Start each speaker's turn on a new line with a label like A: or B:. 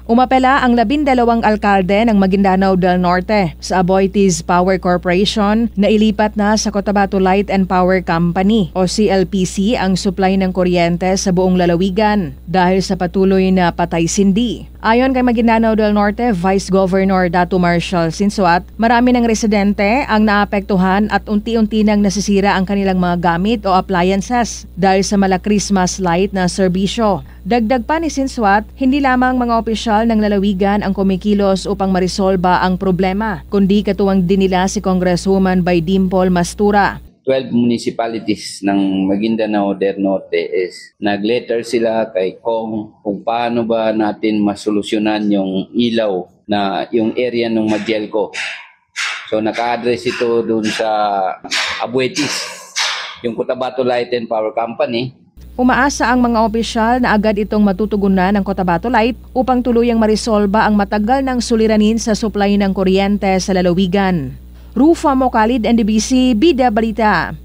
A: Umapela ang 12 alkalde ng Maguindanao del Norte sa Aboitiz Power Corporation na ilipat na sa Cotabato Light and Power Company o CLPC ang supply ng kuryente sa buong lalawigan dahil sa patuloy na patay-sindi. Ayon kay Maguindanao del Norte Vice Governor Dato Marshall Sinsuat, marami ng residente ang naapektuhan at unti-unti nang nasisira ang kanilang mga gamit o appliances dahil sa mala Christmas light na serbisyo. Dagdag pa ni Sinsuat, hindi lamang mga opisyal ng lalawigan ang kumikilos upang marisolba ang problema, kundi katuwang din nila si Congresswoman by Dimple Mastura.
B: 12 municipalities ng Maguindanao del Norte is nag-letter sila kay Kong kung paano ba natin masolusyonan yung ilaw na yung area ng Magelco. So naka-address ito dun sa Aboitiz, yung Cotabato Light and Power Company.
A: Umaasa ang mga opisyal na agad itong matutugunan ng Cotabato Light upang tuluyang marisolba ang matagal ng suliranin sa supply ng kuryente sa lalawigan. Rufa Mocalid, NDBC, Bida Balita.